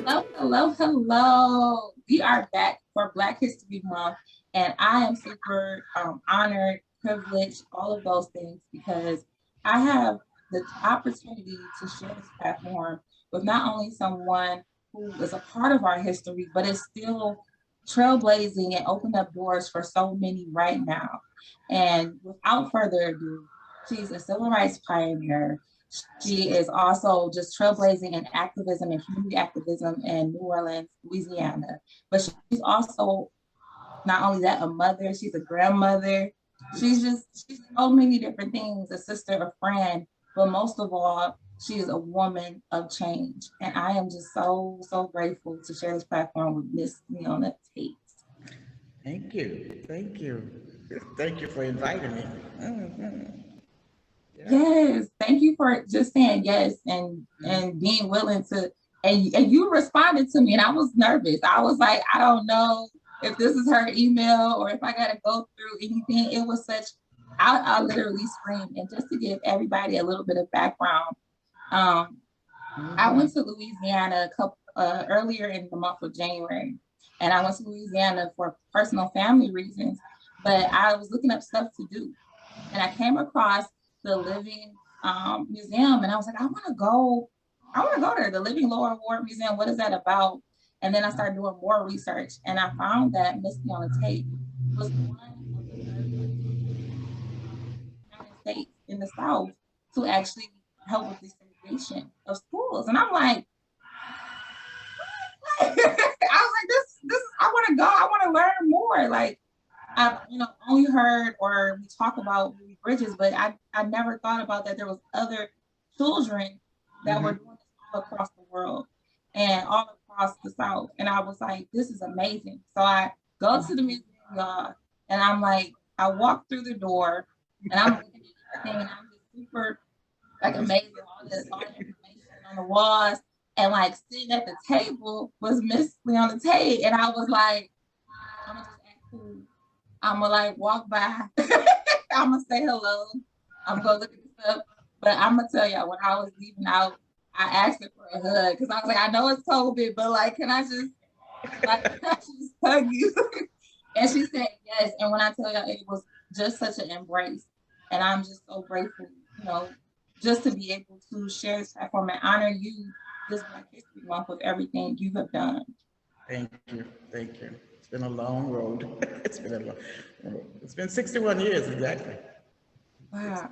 Hello, hello, hello. We are back for Black History Month, and I am super honored, privileged, all of those things because I have the opportunity to share this platform with not only someone who is a part of our history, but is still trailblazing and opened up doors for so many right now. And without further ado, she's a civil rights pioneer. She is also just trailblazing in activism and community activism in New Orleans, Louisiana. But she's also not only that, a mother, she's a grandmother. She's so many different things, a sister, a friend, but most of all, she is a woman of change. And I am just so, so grateful to share this platform with Miss Leona Tate. Thank you. Thank you. Thank you for inviting me. Yeah. Yes, thank you for just saying yes and being willing to and you responded to me and I was nervous. I was like, I don't know if this is her email or if I gotta go through anything. It was such I literally screamed. And just to give everybody a little bit of background, um, I went to Louisiana a couple earlier in the month of January, and I went to Louisiana for personal family reasons. But I was looking up stuff to do, and I came across the Living Museum, and I was like, I want to go. I want to go there. The Living Lower Ward Museum. What is that about? And then I started doing more research, and I found that Miss Fiona Tate was one of the very first in the United States in the South to actually help with the segregation of schools. And I'm like, I was like, this, I want to go. I want to learn more. Like, I've only heard or we talk about Ruby Bridges, but I never thought about that there was other children that were doing this all across the world and all across the South. And I was like, this is amazing. So I go to the museum, y'all, and I'm like, I walk through the door and I'm looking at everything and I'm just super like amazed at all the information on the walls. And like sitting at the table was Miss Leona Tate. And I was like, I'm gonna just act cool. I'm gonna like walk by. I'm gonna say hello. I'm gonna look at the stuff. But I'm gonna tell y'all when I was leaving out, I asked her for a hug because I was like, I know it's COVID, but like, can I just hug you? And she said yes. And when I tell y'all, it was just such an embrace, and I'm just so grateful, just to be able to share this platform and honor you this Black History Month with everything you have done. Thank you. Thank you. It's been a long road. It's been a long road. It's been 61 years exactly. Wow.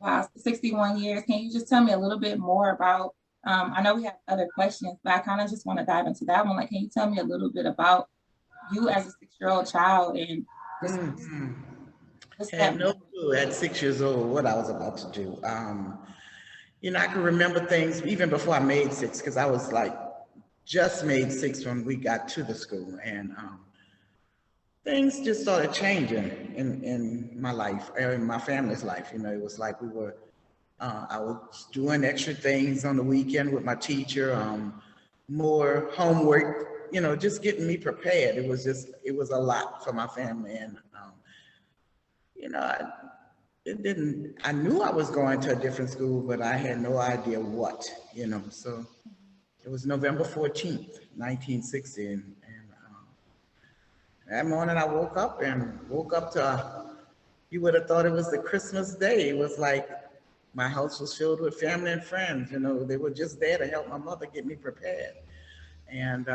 Wow, 61 years. Can you just tell me a little bit more about? I know we have other questions, but I kind of just want to dive into that one. Like, can you tell me a little bit about you as a 6-year-old child and just what's Had that? no clue at 6 years old what I was about to do. I can remember things even before I made six because I was like just made six when we got to the school, and things just started changing in my life, or in my family's life. It was like I was doing extra things on the weekend with my teacher, more homework, just getting me prepared. It was a lot for my family. And, you know, I, it didn't, I knew I was going to a different school, but I had no idea what. So it was November 14th, 1960. And that morning I woke up to, you would have thought it was the Christmas day. It was like my house was filled with family and friends. They were just there to help my mother get me prepared. And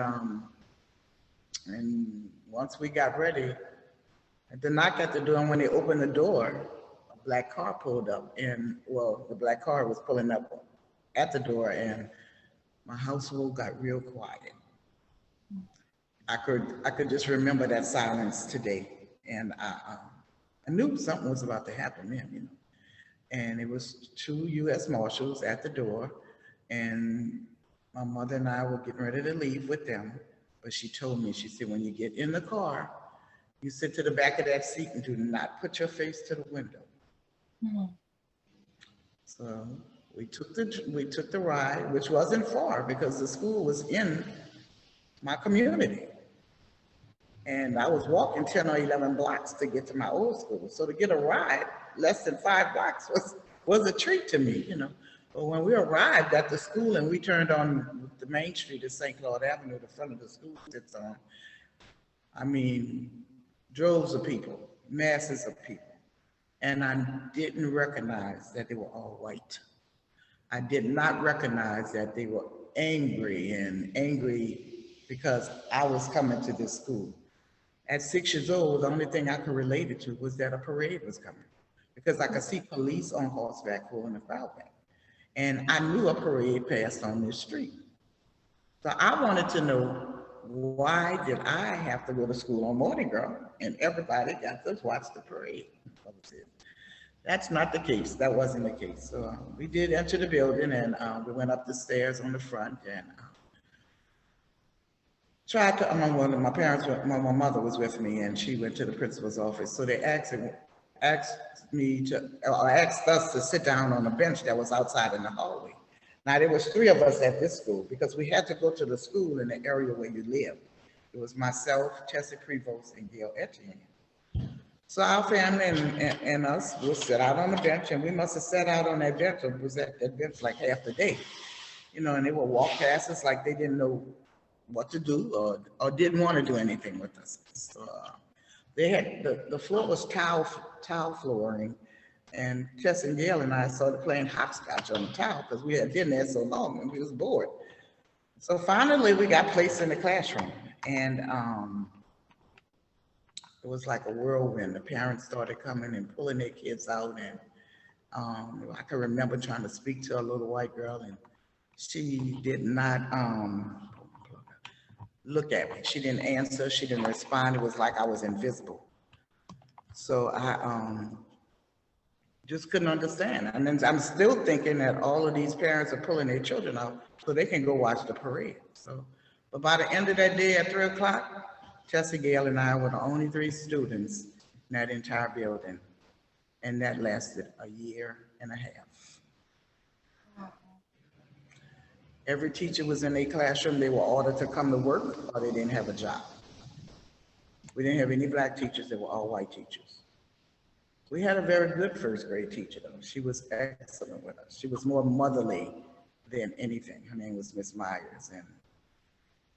once we got ready, at the knock at the door, and when they opened the door, a black car pulled up. And well, the black car was pulling up at the door, and my household got real quiet. I could just remember that silence today, and I knew something was about to happen then. And it was two U.S. Marshals at the door, and my mother and I were getting ready to leave with them. But she told me, she said, when you get in the car, you sit to the back of that seat and do not put your face to the window. Mm-hmm. So we took the ride, which wasn't far because the school was in my community. And I was walking 10 or 11 blocks to get to my old school. So to get a ride less than 5 blocks was a treat to me. But when we arrived at the school and we turned on the main street of St. Claude Avenue, the front of the school sits on, I mean, droves of people, masses of people. And I didn't recognize that they were all white. I did not recognize that they were angry because I was coming to this school. At 6 years old, the only thing I could relate it to was that a parade was coming because I could see police on horseback pulling the crowd back. And I knew a parade passed on this street. So I wanted to know, why did I have to go to school on Morning Girl and everybody got to watch the parade? That's not the case. That wasn't the case. So we did enter the building and we went up the stairs on the front and tried to, my parents, my mother was with me and she went to the principal's office. So they asked us to sit down on a bench that was outside in the hallway. Now there was 3 of us at this school because we had to go to the school in the area where you live. It was myself, Tessie Prevost, and Gail Etienne. So our family and us would sit out on the bench, and we must have sat out on that bench, or was at that bench like half the day, and they would walk past us like they didn't know what to do or didn't want to do anything with us. So they had, the floor was tile flooring, and Tess and Gail and I started playing hopscotch on the towel because we had been there so long and we was bored. So finally we got placed in the classroom and it was like a whirlwind. The parents started coming and pulling their kids out and I can remember trying to speak to a little white girl and she did not look at me. She didn't answer, she didn't respond. It was like I was invisible. So I just couldn't understand. And then I'm still thinking that all of these parents are pulling their children out so they can go watch the parade. So, but by the end of that day at 3 o'clock, Tessie, Gail, and I were the only 3 students in that entire building. And that lasted a year and a half. Every teacher was in their classroom. They were ordered to come to work or they didn't have a job. We didn't have any black teachers. They were all white teachers. We had a very good first grade teacher though. She was excellent with us. She was more motherly than anything. Her name was Miss Myers. And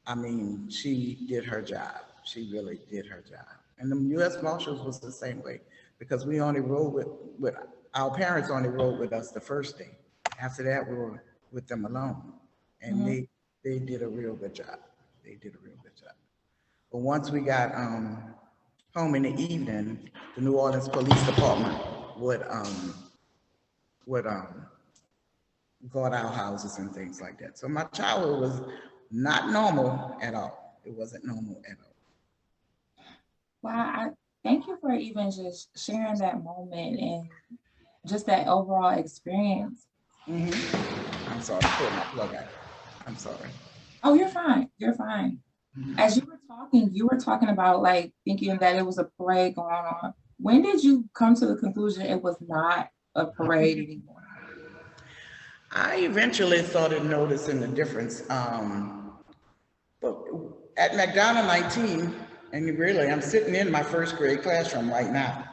I mean, she did her job. She really did her job. And the U.S. Marshals was the same way because we only rode with our parents only rode with us the first day. After that, we were with them alone. And they did a real good job. They did a real good job. But once we got home in the evening, the New Orleans Police Department would guard our houses and things like that. So my childhood was not normal at all. It wasn't normal at all. Wow, thank you for even just sharing that moment and just that overall experience. I'm sorry, I pulled my plug out. I'm sorry. Oh, you're fine. You're fine. As you were talking about like thinking that it was a parade going on. When did you come to the conclusion it was not a parade anymore? I eventually started noticing the difference. But at McDonald 19, and really, I'm sitting in my first grade classroom right now.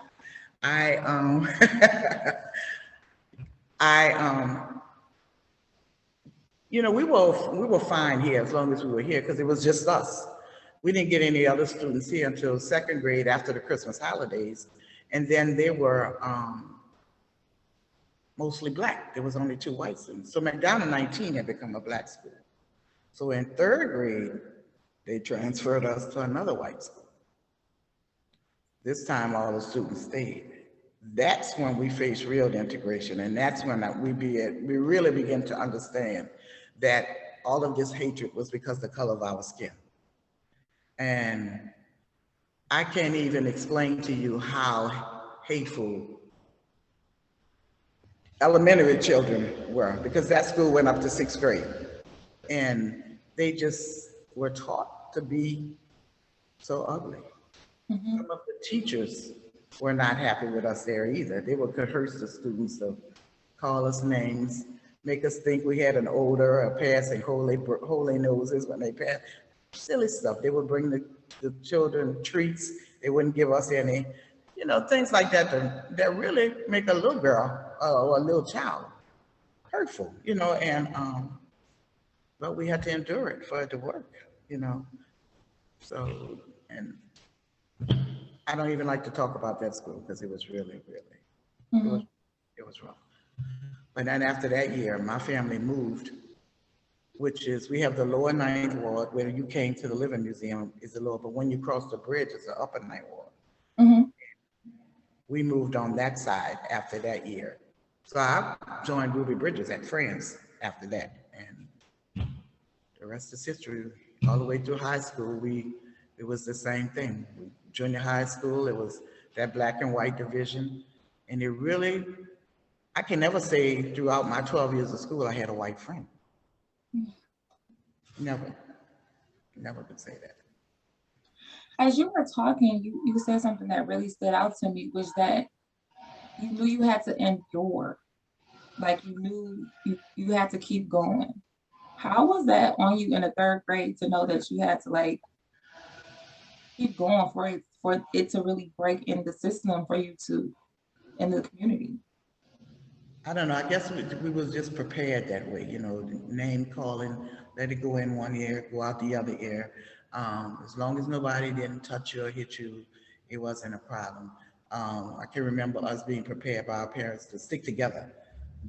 We were fine here as long as we were here because it was just us. We didn't get any other students here until second grade after the Christmas holidays. And then they were mostly black. There was only 2 white students. So McDonald 19 had become a black school. So in third grade, they transferred us to another white school. This time all the students stayed. That's when we faced real integration. And that's when we really began to understand that all of this hatred was because of the color of our skin. And I can't even explain to you how hateful elementary children were, because that school went up to 6th grade. And they just were taught to be so ugly. Some of the teachers were not happy with us there either. They would coerce the students to call us names, make us think we had an odor or passing holy noses when they passed. Silly stuff. They would bring the children treats. They wouldn't give us any, things like that that really make a little girl or a little child hurtful, and but we had to endure it for it to work, you know. So, and I don't even like to talk about that school because it was really, really, it was, Mhm. it was rough. But then after that year, my family moved, which is, we have the lower ninth ward where you came to the Living Museum is the lower, but when you cross the bridge, it's the upper ninth ward. Mhm. We moved on that side after that year. So I joined Ruby Bridges at Friends after that. And the rest is history. All the way through high school, it was the same thing. Junior high school, it was that black and white division. And it really, I can never say throughout my 12 years of school, I had a white friend. Never, never could say that. As you were talking, you said something that really stood out to me, was that you knew you had to endure. Like you knew you had to keep going. How was that on you in the third grade to know that you had to like keep going for it to really break in the system for you to in the community? I don't know. I guess we was just prepared that way, name calling, let it go in one ear, go out the other ear. As long as nobody didn't touch you or hit you, it wasn't a problem. I can remember us being prepared by our parents to stick together,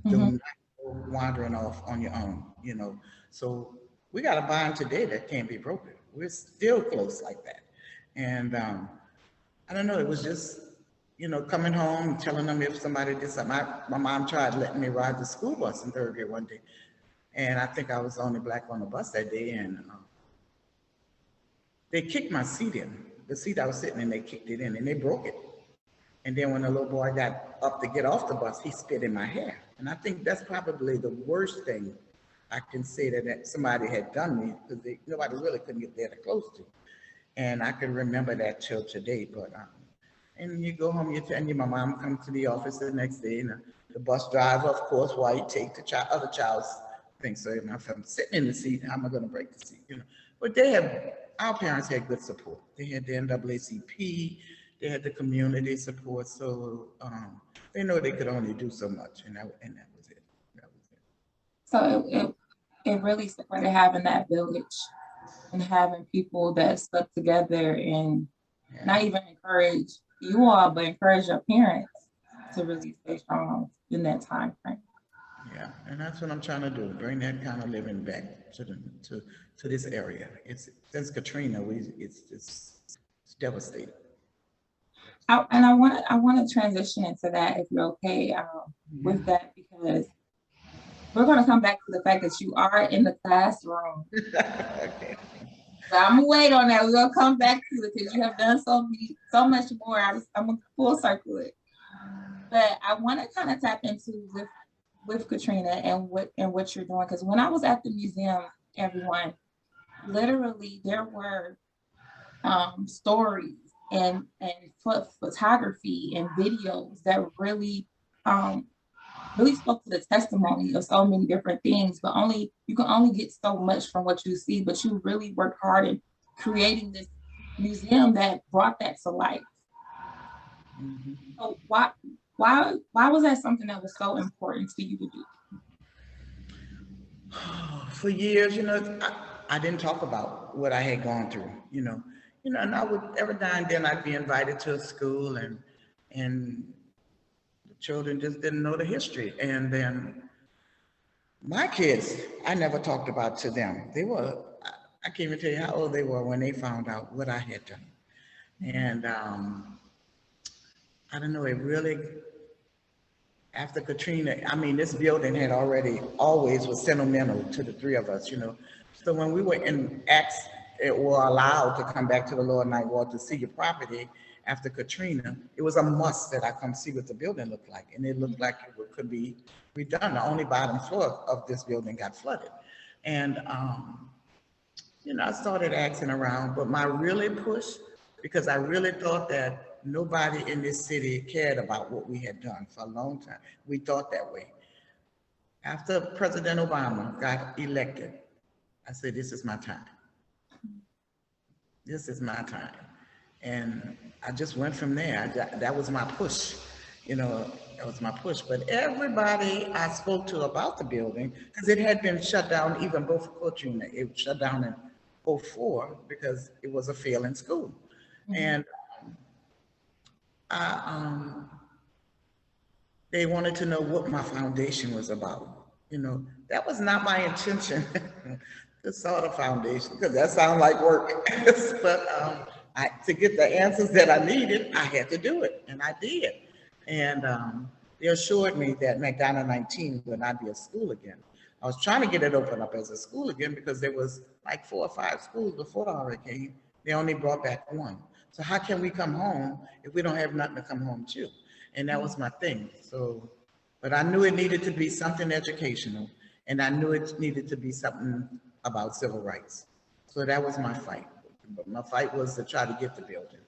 do Mhm. not go wandering off on your own. So we got a bond today that can't be broken. We're still close like that. And I don't know, it was just, coming home, telling them if somebody did something. My mom tried letting me ride the school bus in third grade one day. And I think I was the only black on the bus that day. And they kicked my seat in. The seat I was sitting in, they kicked it in and they broke it. And then when the little boy got up to get off the bus, he spit in my hair. And I think that's probably the worst thing I can say that somebody had done me because nobody really couldn't get there that close to. And I can remember that till today. But and you go home, you tell your mom comes to the office the next day, and the bus driver, of course, while you take the other child's thing. So if I'm sitting in the seat, how am I going to break the seat? But our parents had good support. They had the NAACP, they had the community support. So they know they could only do so much, and that was it. That was it. So it really started having that village and having people that stuck together and Yeah. not even encourage you all, but encourage your parents to really stay strong in that time frame. Yeah, and that's what I'm trying to do, bring that kind of living back to this area. It's since Katrina, it's devastating. And I want to transition into that if you're okay with Mhm. that because we're going to come back to the fact that you are in the classroom. Okay. So I'm gonna wait on that. We're gonna come back to it because you have done so much more. I'm gonna full circle it, but I want to kind of tap into with Katrina and what you're doing because when I was at the museum, everyone literally there were stories and photography and videos that um, really spoke to the testimony of so many different things, but only you can only get so much from what you see, but you really worked hard in creating this museum that brought that to life. Mhm. So why was that something that was so important to you to do? For years, I didn't talk about what I had gone through, and I would every now and then I'd be invited to a school and the children just didn't know the history. And then my kids, I never talked about to them. I can't even tell you how old they were when they found out what I had done. And I don't know, it really, after Katrina, I mean, this building had already always was sentimental to the three of us. So when we were in acts, it were allowed to come back to the lower ninth ward to see your property after Katrina, it was a must that I come see what the building looked like. And it looked like could be redone. The only bottom floor of this building got flooded. And I started asking around, but my really push, because I really thought that nobody in this city cared about what we had done for a long time. We thought that way. After President Obama got elected, I said, this is my time. This is my time. And I just went from there. That was my push. you know, that was my push. But everybody I spoke to about the building, because it had been shut down even before Katrina, it was shut down in '04 because it was a failing school. Mhm. And I, they wanted to know what my foundation was about. You know, that was not my intention to start a foundation because that sounds like work. But to get the answers that I needed, I had to do it, and I did. And they assured me that McDonough 19 would not be a school again. I was trying to get it opened up as a school again because there was like 4 or 5 schools before the hurricane. They only brought back one. So how can we come home if we don't have nothing to come home to? And that was my thing. So, but I knew it needed to be something educational, and I knew it needed to be something about civil rights. So that was my fight. But my fight was to try to get the building.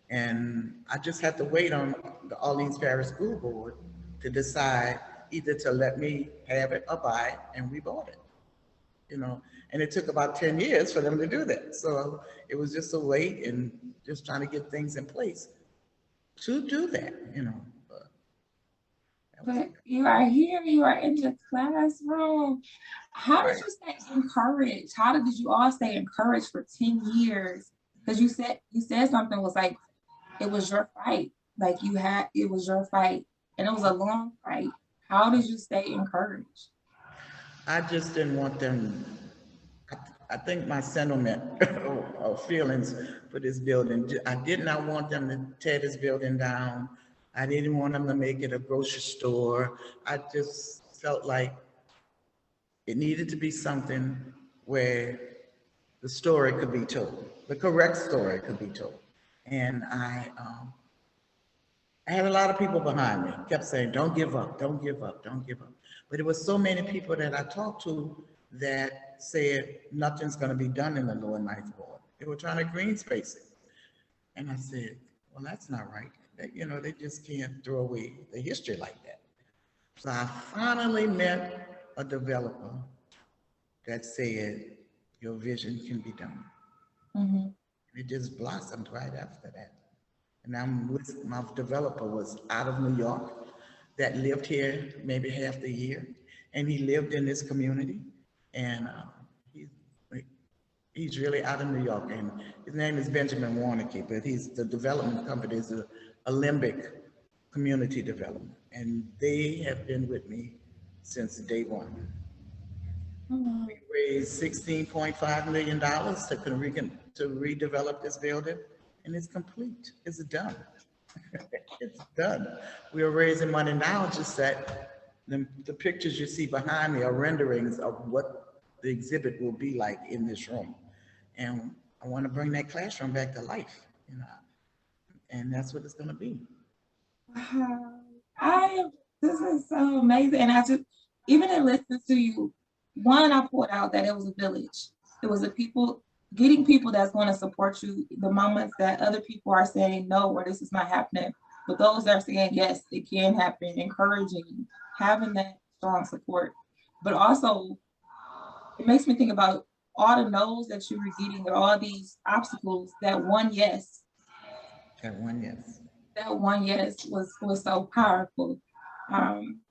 And I just had to wait on the Orleans Parish School Board to decide either to let me have it or buy it, and we bought it. You know, and it took about 10 years for them to do that. So it was just a wait and just trying to get things in place to do that, you know. But that was But you are here, you are in the classroom. How did right. you stay encouraged? How did you all stay encouraged for 10 years? Because you said something was like it was your fight. Like it was your fight. And it was a long fight. How did you stay encouraged? I just didn't want them. I think my sentiment or feelings for this building, I did not want them to tear this building down. I didn't want them to make it a grocery store. I just felt like it needed to be something where the story could be told, the correct story could be told. And I had a lot of people behind me, kept saying, don't give up, don't give up, don't give up. But it was so many people that I talked to that said nothing's going to be done in the Lower Ninth Ward. They were trying to green space it. And I said, well, that's not right. You know, they just can't throw away the history like that. So I finally met a developer that said, your vision can be done. Mhm. It just blossomed right after that. And I'm with my developer was out of New York that lived here maybe half the year, and he lived in this community, and he's he's really out of New York, and his name is Benjamin Warnicki, but he's the development company is a Alembic Community Development, and they have been with me since day one. We Mhm. raised $16.5 million to redevelop this building, and it's complete. It's done. It's done. We are raising money now, just that the pictures you see behind me are renderings of what the exhibit will be like in this room. And I want to bring that classroom back to life, you know, and that's what it's going to be. Wow. I this is so amazing. And I just even in listening to you, one, I pulled out that it was a village. It was a people getting people that's going to support you the moments that other people are saying no or this is not happening. But those that are saying yes, it can happen, encouraging, having that strong support. But also it makes me think about all the no's that you were getting with all these obstacles, That one, yes. that one yes was so powerful. Um,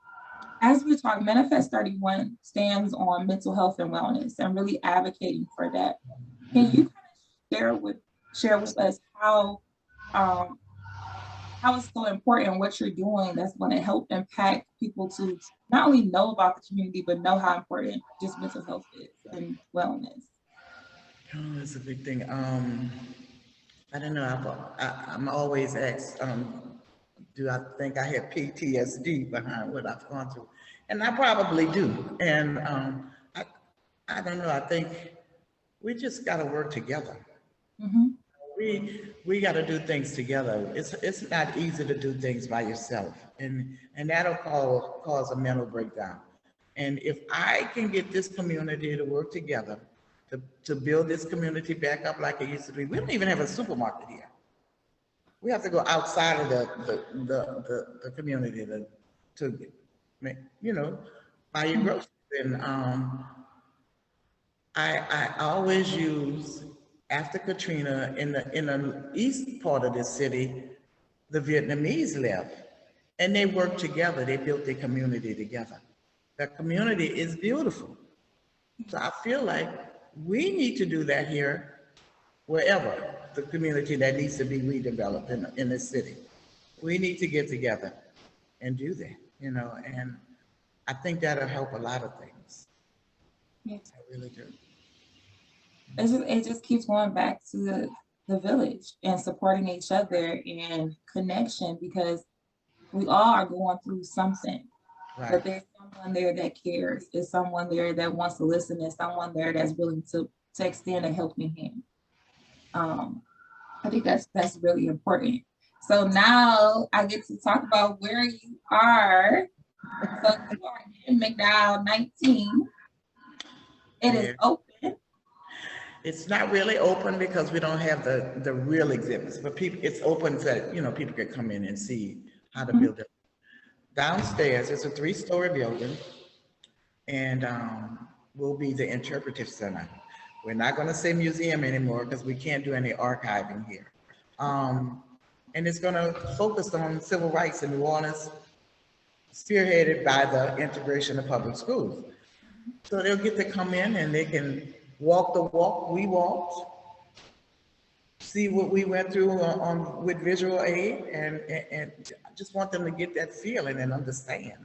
as we talk, Manifest 31 stands on mental health and wellness and really advocating for that. Can you kind of share with us um, how it's so important what you're doing that's going to help impact people to not only know about the community but know how important just mental health is and wellness. Oh, it's a big thing. I don't know. I'm always asked, do I think I have PTSD behind what I've gone through? And I probably do. And I don't know. I think we just got to work together. Hmm. We got to do things together. It's not easy to do things by yourself, and that'll cause a mental breakdown. And if I can get this community to work together to build this community back up like it used to be, we don't even have a supermarket here. We have to go outside of the community to make, you know, buy your groceries. And I always use after Katrina in the east part of the city, the Vietnamese left. and they worked together. They built their community together. The community is beautiful. So I feel like we need to do that here, wherever the community that needs to be redeveloped in this city. We need to get together and do that, and I think that'll help a lot of things. Yeah. I really do. It just keeps going back to the village and supporting each other and connection because we all are going through something, Right. but there's someone there that cares. There's someone there that wants to listen. There's someone there that's willing to extend a helping hand. Um, I think that's really important. So now I get to talk about where you are. So you are in McDowell 19. It is Yeah. open. It's not really open because we don't have the real exhibits, but people, it's open so people can come in and see how to Mhm. build it. Downstairs, it's a 3-story building, and will be the interpretive center. We're not going to say museum anymore because we can't do any archiving here. Um, and it's going to focus on civil rights in New Orleans, spearheaded by the integration of public schools. So they'll get to come in and they can walk the walk we walked, see what we went through with visual aid, and I just want them to get that feeling and understand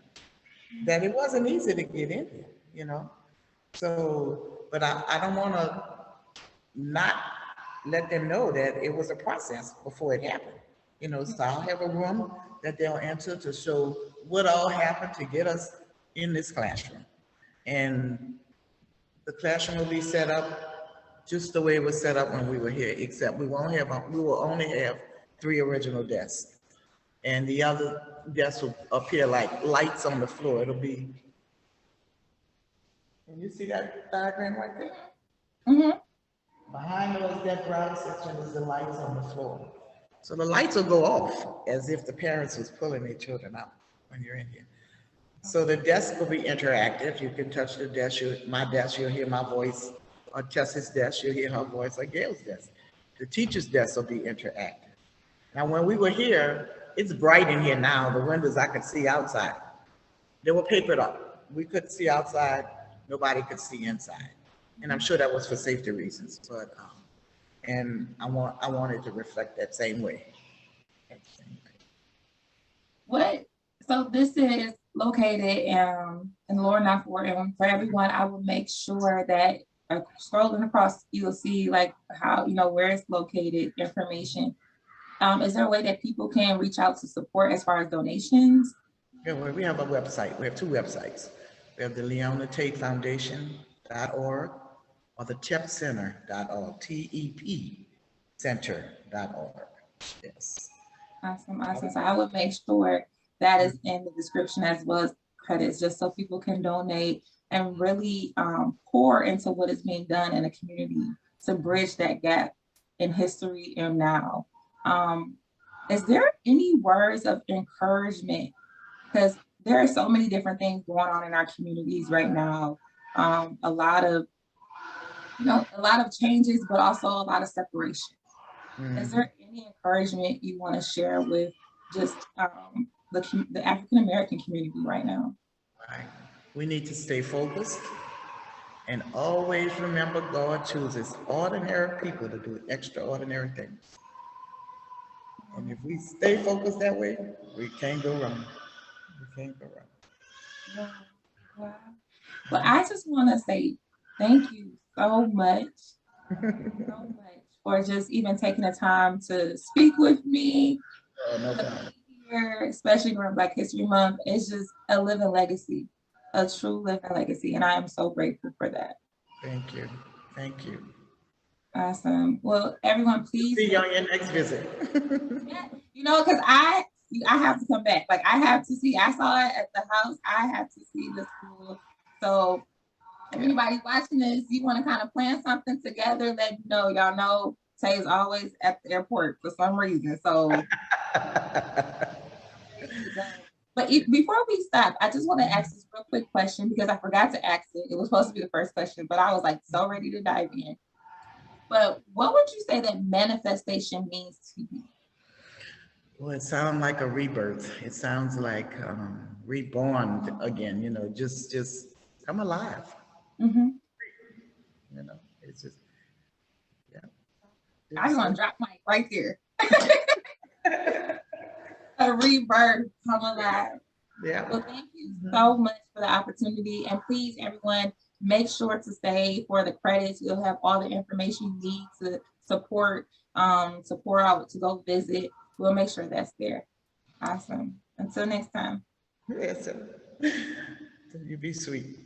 that it wasn't easy to get in there. So, but I don't want to not let them know that it was a process before it happened. So I'll have a room that they'll enter to show what all happened to get us in this classroom. And the classroom will be set up just the way it was set up when we were here, except we will only have 3 original desks. And the other desks will appear like lights on the floor. It'll be, can you see that diagram right there? Mhm. Behind those, that brown section is the lights on the floor. So the lights will go off as if the parents was pulling their children out when you're in here. So the desk will be interactive. You can touch the desk, my desk, you'll hear my voice, or Tessa's desk, you'll hear her voice, or Gail's desk. The teacher's desk will be interactive. Now, when we were here, it's bright in here now. The windows I could see outside. They were papered up. We couldn't see outside. Nobody could see inside. And I'm sure that was for safety reasons, but and I wanted to reflect that same way. What? So this is located in Lower Ninth Ward, and for everyone, I will make sure that scrolling across, you'll see like how where it's located, information. Is there a way that people can reach out to support as far as donations? Yeah, well, we have a website. We have 2 websites. We have the LeonaTate Foundation.org or the TEPCenter.org, TEP Center.org. Yes. Awesome, awesome. So I would make sure that is in the description as well as credits, just so people can donate and really pour into what is being done in the community to bridge that gap in history and now. Um, is there any words of encouragement? Because there are so many different things going on in our communities right now. A lot of a lot of changes, but also a lot of separation. Is there any encouragement you want to share with just the African American community right now? Right. We need to stay focused and always remember God chooses ordinary people to do extraordinary things. And if we stay focused that way, we can't go wrong. We can't go wrong. Wow. Wow. Well, I just want to say thank you so much for just even taking the time to speak with me, No to problem. be here, especially during Black History Month. It's just a living legacy, a true living legacy, and I am so grateful for that. Thank you. Thank you. Awesome. Well, everyone, please See you make on your next visit. yeah, because I have to come back. Like I have to see. I saw it at the house. I have to see the school. So if Yeah. anybody's watching this, you want to kind of plan something together, let me know. Y'all know Tay is always at the airport for some reason. So I'm ready to go. But before we stop, I just want to ask this real quick question because I forgot to ask it. It was supposed to be the first question, but I was like so ready to dive in. But what would you say that manifestation means to you? Well, it sounds like a rebirth. It sounds like reborn again. Just come alive. Hmm. It's just yeah. I'm Just gonna drop my right there. A rebirth, come alive. yeah. Well, thank you so much for the opportunity. And please, everyone, make sure to stay for the credits. You'll have all the information you need to to pour out, to go visit. We'll make sure that's there. Awesome. Until next time. Yes. You be sweet.